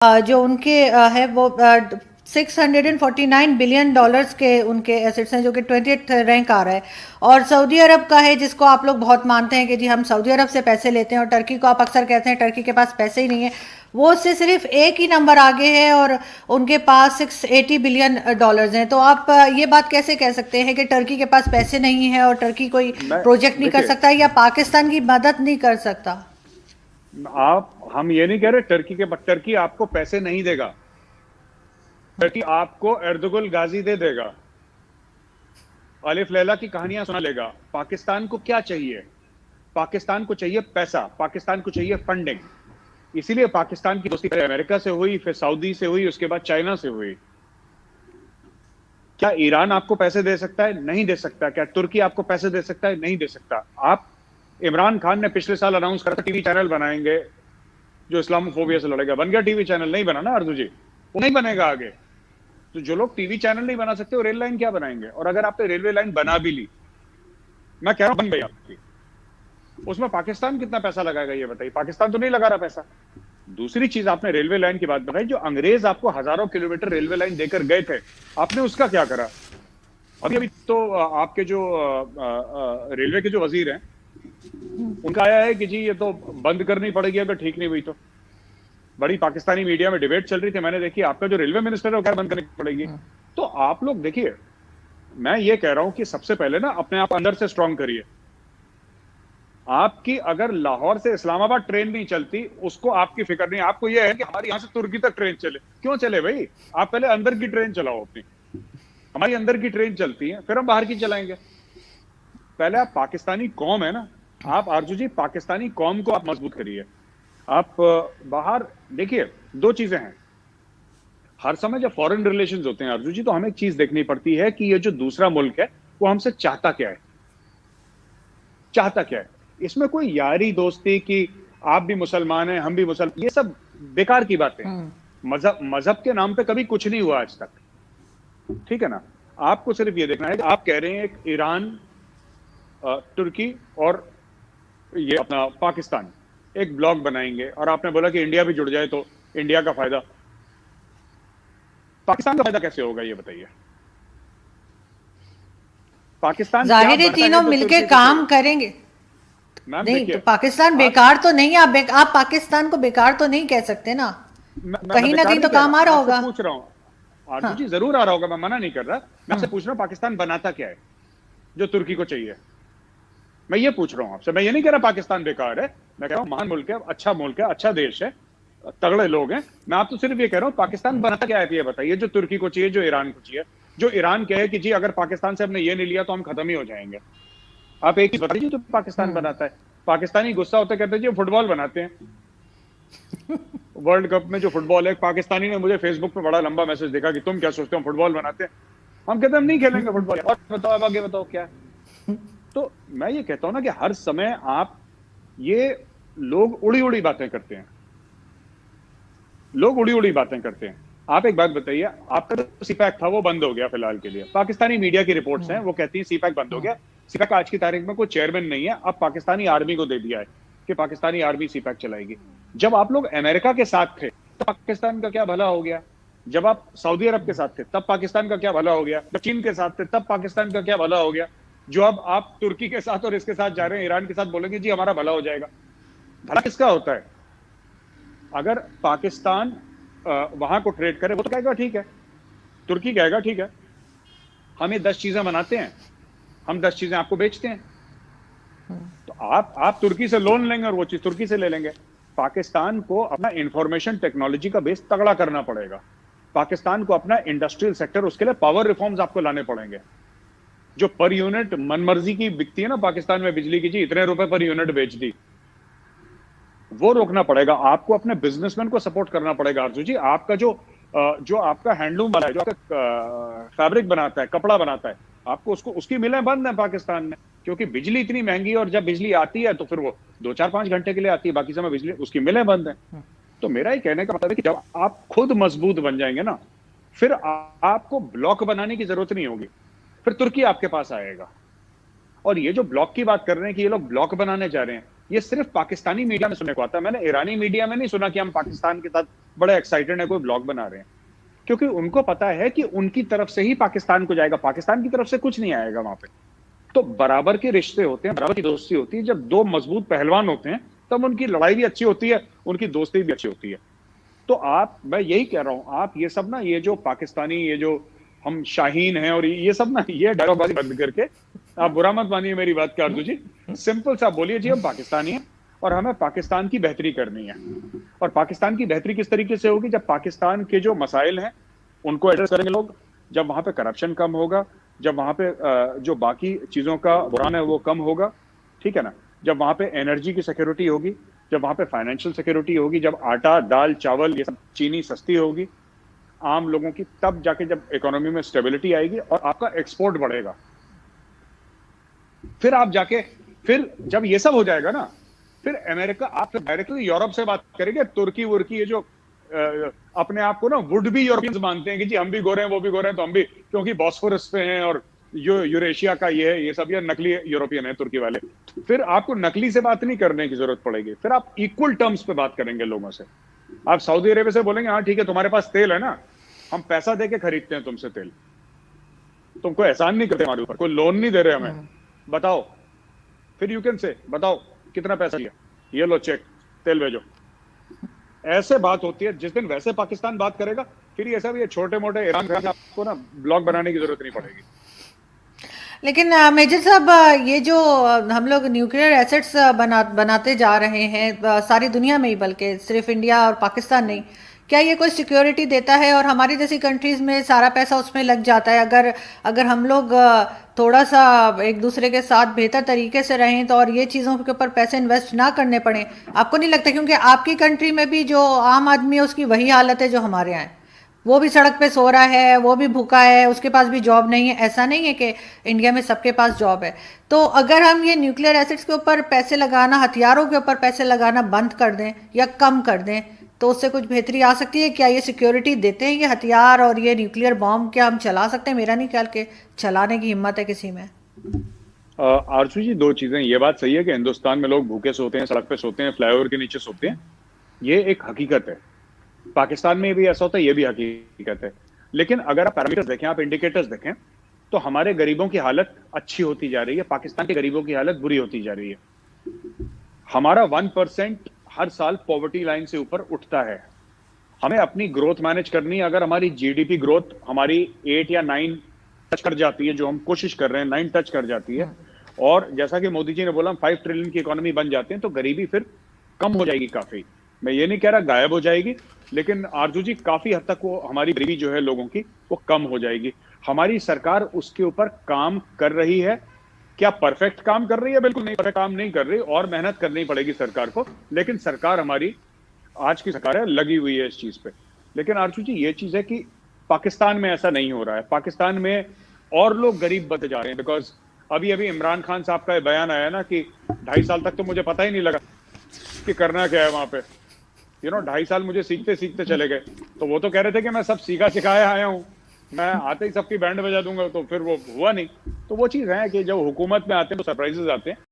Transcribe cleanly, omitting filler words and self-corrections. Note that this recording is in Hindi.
जो उनके है वो $649 बिलियन के उनके एसेट्स हैं, जो कि 28th रैंक आ रहा है। और सऊदी अरब का है, जिसको आप लोग बहुत मानते हैं कि जी हम सऊदी अरब से पैसे लेते हैं, और टर्की को आप अक्सर कहते हैं टर्की के पास पैसे ही नहीं है, वो उससे सिर्फ एक ही नंबर आगे है और उनके पास $680 बिलियन हैं। तो आप ये बात कैसे कह सकते हैं कि टर्की के पास पैसे नहीं है और टर्की कोई मैं प्रोजेक्ट नहीं कर देखिए, सकता या पाकिस्तान की मदद नहीं कर सकता? आप हम ये नहीं कह रहे टर्की आपको पैसे नहीं देगा। टर्की आपको एर्दुगुल गाजी दे देगा, अलिफ लैला की कहानियां सुना लेगा। पाकिस्तान को क्या चाहिए? पाकिस्तान को चाहिए पैसा, पाकिस्तान को चाहिए फंडिंग। इसीलिए पाकिस्तान की दोस्ती पहले अमेरिका से हुई, फिर सऊदी से हुई, उसके बाद चाइना से हुई। क्या ईरान आपको पैसे दे सकता है? नहीं दे सकता। क्या तुर्की आपको पैसे दे सकता है? नहीं दे सकता। आप इमरान खान ने पिछले साल अनाउंस करा था टीवी चैनल बनाएंगे जो इस्लामोफोबिया से लड़ेगा। बन गया टीवी चैनल? नहीं बना ना अर्जु जी, वो नहीं बनेगा आगे। तो जो लोग टीवी चैनल नहीं बना सकते वो रेल लाइन क्या बनाएंगे? और अगर आपने रेलवे लाइन बना भी ली, मैं कह रहा हूं बन गई आपकी, उसमें पाकिस्तान कितना पैसा लगाएगा ये बताइए? पाकिस्तान तो नहीं लगा रहा पैसा। दूसरी चीज, आपने रेलवे लाइन की बात बताई, जो अंग्रेज आपको हजारों किलोमीटर रेलवे लाइन देकर गए थे, आपने उसका क्या करा? अभी अभी तो आपके जो रेलवे के जो वजीर हैं, उनका आया है कि जी ये तो बंद करनी पड़ेगी अगर ठीक नहीं हुई तो। बड़ी पाकिस्तानी मीडिया में डिबेट चल रही थी, मैंने देखी। आपका जो रेलवे मिनिस्टर है वो क्या बंद करनी पड़ेगी? तो आप लोग देखिए, मैं ये कह रहा हूं कि सबसे पहले ना अपने आप अंदर से स्ट्रांग करिए। आपकी अगर लाहौर से इस्लामाबाद ट्रेन नहीं चलती, उसको आपकी फिक्र नहीं। आपको यह है कि हमारी यहां से तुर्की तक ट्रेन चले। क्यों चले भाई? आप पहले अंदर की ट्रेन चलाओ अपनी। हमारी अंदर की ट्रेन चलती है, फिर हम बाहर की चलाएंगे। पहले आप पाकिस्तानी कौम है ना, आप आरजू जी पाकिस्तानी कौम को आप मजबूत करिए। आप बाहर देखिए, दो चीजें हैं। हर समय जब फॉरेन रिलेशंस होते हैं आरजू जी, तो हमें एक चीज देखनी पड़ती है कि ये जो दूसरा मुल्क है वो हमसे चाहता क्या है, चाहता क्या है। इसमें कोई यारी दोस्ती की आप भी मुसलमान हैं हम भी मुसलमान, ये सब बेकार की बातें हैं। मजहब के नाम पे कभी कुछ नहीं हुआ आज तक, ठीक है ना। आपको सिर्फ ये देखना है कि आप कह रहे हैं एक ईरान, तुर्की और ये अपना पाकिस्तान एक ब्लॉक बनाएंगे, और आपने बोला कि इंडिया भी जुड़ जाए तो इंडिया का फायदा। पाकिस्तान का फायदा कैसे होगा ये बताइए? पाकिस्तान क्या जाहिर है बनता है तीनों जो मिलके तुर्की को काम चाहिए? करेंगे। मैम नहीं तो देखिए, पाकिस्तान आप बेकार तो नहीं, आप पाकिस्तान को बेकार तो नहीं कह सकते ना। मैं कहीं ना बेकार कहीं नहीं तो कह काम रहा, आ मैं रहा आपसे होगा। पूछ रहा हूं। आरजू जी हाँ। जरूर आ रहा होगा, मैं मना नहीं कर रहा। मैं आपसे हम्म। पूछ रहा हूं पाकिस्तान बनाता क्या है जो तुर्की को चाहिए? मैं ये पूछ रहा हूं आपसे। मैं ये नहीं कह रहा पाकिस्तान बेकार है, मैं कह रहा हूं महान मुल्क है, अच्छा मुल्क है, अच्छा देश है, तगड़े लोग हैं। मैं आप तो सिर्फ ये कह रहा हूं पाकिस्तान बनाता क्या है ये बताइए, जो तुर्की को चाहिए, जो ईरान को चाहिए। जो ईरान कहे कि जी अगर पाकिस्तान से हमने ये नहीं लिया तो हम खत्म ही हो जाएंगे। आप एक चीज बताइए जो पाकिस्तान बनाता है। पाकिस्तानी गुस्सा होते कहते जी फुटबॉल बनाते हैं। वर्ल्ड कप में जो फुटबॉल है, पाकिस्तानी ने मुझे फेसबुक पे बड़ा लंबा मैसेज देखा कि तुम क्या सोचते हो फुटबॉल बनाते हैं। हम कहते हैं हम नहीं खेलेंगे फुटबॉल। और बताओ, अब आगे बताओ क्या है। तो मैं ये कहता हूं ना कि हर समय आप ये लोग उड़ी उड़ी बातें करते हैं, लोग उड़ी उड़ी बातें करते हैं। आप एक बात बताइए, आपका जो सीपैक था वो बंद हो गया फिलहाल के लिए। पाकिस्तानी मीडिया की रिपोर्ट्स हैं, वो कहती है सीपैक बंद हो गया। सीपैक आज की तारीख में कोई चेयरमैन नहीं है, अब पाकिस्तानी आर्मी को दे दिया है कि पाकिस्तानी आर्मी सीपैक चलाएगी। जब आप लोग अमेरिका के साथ थे तो पाकिस्तान का क्या भला हो गया? जब आप सऊदी अरब के साथ थे तब पाकिस्तान का क्या भला हो गया? जब चीन के साथ थे तब पाकिस्तान का क्या भला हो गया? जो अब आप तुर्की के साथ और इसके साथ जा रहे हैं, ईरान के साथ, बोलेंगे जी हमारा भला हो जाएगा। भला किसका होता है? अगर पाकिस्तान वहां को ट्रेड करे, वो तो कहेगा ठीक है, तुर्की कहेगा ठीक है, हम ये 10 चीजें बनाते हैं, हम 10 चीजें आपको बेचते हैं। तो आप तुर्की से लोन लेंगे और वो चीज तुर्की से ले लेंगे। पाकिस्तान को अपना इंफॉर्मेशन टेक्नोलॉजी का बेस तगड़ा करना पड़ेगा। पाकिस्तान को अपना इंडस्ट्रियल सेक्टर, उसके लिए पावर रिफॉर्म्स आपको लाने पड़ेंगे। जो पर यूनिट मनमर्जी की बिकती है ना पाकिस्तान में बिजली की, जी इतने रुपए पर यूनिट बेच दी, वो रोकना पड़ेगा। आपको अपने बिजनेसमैन को सपोर्ट करना पड़ेगा आरजू जी। आपका जो आपका हैंडलूम वाला है, जो आपका फैब्रिक बनाता है, कपड़ा बनाता है, आपको उसकी मिलें बंद है पाकिस्तान में, क्योंकि बिजली इतनी महंगी है। और जब बिजली आती है तो फिर वो 2-4-5 घंटे के लिए आती है, बाकी समय बिजली उसकी मिलें बंद है। तो मेरा ये कहने का मतलब है कि जब आप खुद मजबूत बन जाएंगे ना, फिर आपको ब्लॉक बनाने की जरूरत नहीं होगी। फिर तुर्की आपके पास आएगा। और ये जो ब्लॉक की बात कर रहे हैं कि ये लोग ब्लॉक बनाने जा रहे हैं, ये सिर्फ पाकिस्तानी मीडिया में सुनने को आता है। मैंने ईरानी मीडिया में नहीं सुना कि हम पाकिस्तान के साथ बड़े एक्साइटेड है, कोई ब्लॉग बना रहे हैं, क्योंकि उनको पता है कि उनकी तरफ से ही पाकिस्तान को जाएगा, पाकिस्तान की तरफ से कुछ नहीं आएगा वहां पे। तो बराबर के रिश्ते होते हैं, बराबर की दोस्ती होती है। जब दो मजबूत पहलवान होते हैं तब उनकी लड़ाई भी अच्छी होती है, उनकी दोस्ती भी अच्छी होती है। तो मैं यही कह रहा हूं, आप ये सब ना, ये जो पाकिस्तानी, ये जो हम शाहीन हैं और ये सब ना, ये डायलॉगबाजी बंद करके, आप बुरा मत मानिए मेरी बात का अर्जू जी, सिंपल सा बोलिए जी हम पाकिस्तानी हैं और हमें पाकिस्तान की बेहतरी करनी है। और पाकिस्तान की बेहतरी किस तरीके से होगी? जब पाकिस्तान के जो मसाइल हैं उनको एड्रेस करेंगे लोग, जब वहां पे करप्शन कम होगा, जब वहां पे जो बाकी चीजों का बुरान है वो कम होगा, ठीक है ना, जब वहां पे एनर्जी की सिक्योरिटी होगी, जब वहां पे फाइनेंशियल सिक्योरिटी होगी, जब आटा दाल चावल ये सब चीनी सस्ती होगी आम लोगों की, तब जाके जब इकोनॉमी में स्टेबिलिटी आएगी और आपका एक्सपोर्ट बढ़ेगा। फिर आप जाके, फिर जब ये सब हो जाएगा ना, फिर अमेरिका, आप डायरेक्टली यूरोप से बात करेंगे, तुर्की वुर्की, ये जो अपने आप को ना वुड बी यूरोपियंस मानते हैं कि जी हम भी गोरे हैं वो भी गोरे हैं, तो हम भी, क्योंकि बॉस्फोरस पे हैं और यूरेशिया का ये है, ये सब ये नकली यूरोपियन है तुर्की वाले। फिर आपको नकली से बात नहीं करने की जरूरत पड़ेगी, फिर आप इक्वल टर्म्स पे बात करेंगे लोगों से। आप सऊदी अरेबिया से बोलेंगे हाँ ठीक है तुम्हारे पास तेल है ना, हम पैसा देके खरीदते हैं तुमसे तेल, तुमको एहसान नहीं करते हमारे ऊपर, कोई लोन नहीं दे रहे हमें, बताओ। फिर यू कैन से बताओ कितना पैसा लिया, ये लो चेक, तेल भेजो। ऐसे बात होती है। जिस दिन वैसे पाकिस्तान बात करेगा, फिर ये सब ये छोटे मोटे ईरान खान आपको ना ब्लॉग बनाने की जरूरत नहीं पड़ेगी। लेकिन मेजर साहब, ये जो हम लोग न्यूक्लियर एसेट्स बनाते जा रहे हैं सारी दुनिया में ही, बल्कि सिर्फ इंडिया और पाकिस्तान नहीं, क्या ये कोई सिक्योरिटी देता है? और हमारी जैसी कंट्रीज में सारा पैसा उसमें लग जाता है। अगर हम लोग थोड़ा सा एक दूसरे के साथ बेहतर तरीके से रहें तो, और ये चीज़ों के ऊपर पैसे इन्वेस्ट ना करने पड़े, आपको नहीं लगता? क्योंकि आपकी कंट्री में भी जो आम आदमी है उसकी वही हालत है जो हमारे यहाँ है। वो भी सड़क पे सो रहा है, वो भी भूखा है, उसके पास भी जॉब नहीं है। ऐसा नहीं है कि इंडिया में सबके पास जॉब है। तो अगर हम ये न्यूक्लियर एसिड्स के ऊपर पैसे लगाना, हथियारों के ऊपर पैसे लगाना बंद कर दें या कम कर दें, तो उससे कुछ बेहतरी आ सकती है? क्या ये सिक्योरिटी देते हैं ये हथियार और ये न्यूक्लियर बॉम्ब? क्या हम चला सकते हैं? मेरा नहीं ख्याल के चलाने की हिम्मत है किसी में। आरजू जी, दो चीजें। ये बात सही है कि हिंदुस्तान में लोग भूखे सोते हैं, सड़क पे सोते हैं, फ्लाईओवर के नीचे सोते हैं, ये एक हकीकत है। पाकिस्तान में भी ऐसा होता है, ये भी हकीकत है। लेकिन अगर आप पैरामीटर्स देखें, आप इंडिकेटर्स देखें, तो हमारे गरीबों की हालत अच्छी होती जा रही है, पाकिस्तान के गरीबों की हालत बुरी होती जा रही है। हमारा 1% हर साल पॉवर्टी लाइन से ऊपर उठता है। हमें अपनी ग्रोथ मैनेज करनी है। अगर हमारी जीडीपी ग्रोथ हमारी 8 या 9 टच कर जाती है, जो हम कोशिश कर रहे हैं, 9 टच कर जाती है, और जैसा कि मोदी जी ने बोला हम 5 ट्रिलियन की इकोनॉमी बन जाते हैं, तो गरीबी फिर कम हो जाएगी काफी। मैं ये नहीं कह रहा गायब हो जाएगी, लेकिन आरजू जी काफी हद तक वो हमारी गरीबी जो है लोगों की, वो कम हो जाएगी। हमारी सरकार उसके ऊपर काम कर रही है। क्या परफेक्ट काम कर रही है? बिल्कुल नहीं, परफेक्ट काम नहीं कर रही, और मेहनत करनी पड़ेगी सरकार को। लेकिन सरकार हमारी आज की सरकार है, लगी हुई है इस चीज पे। लेकिन आरजू जी ये चीज है कि पाकिस्तान में ऐसा नहीं हो रहा है। पाकिस्तान में और लोग गरीब बनते जा रहे हैं। बिकॉज अभी अभी इमरान खान साहब का बयान आया ना कि 2.5 साल तक तो मुझे पता ही नहीं लगा कि करना क्या है वहां पे। 2.5 साल मुझे सीखते सीखते चले गए। तो वो तो कह रहे थे कि मैं सब सीखा सिखाया आया हूँ, मैं आते ही सबकी बैंड बजा दूंगा, तो फिर वो हुआ नहीं। तो वो चीज है कि जब हुकूमत में आते हैं तो सरप्राइजेस आते हैं।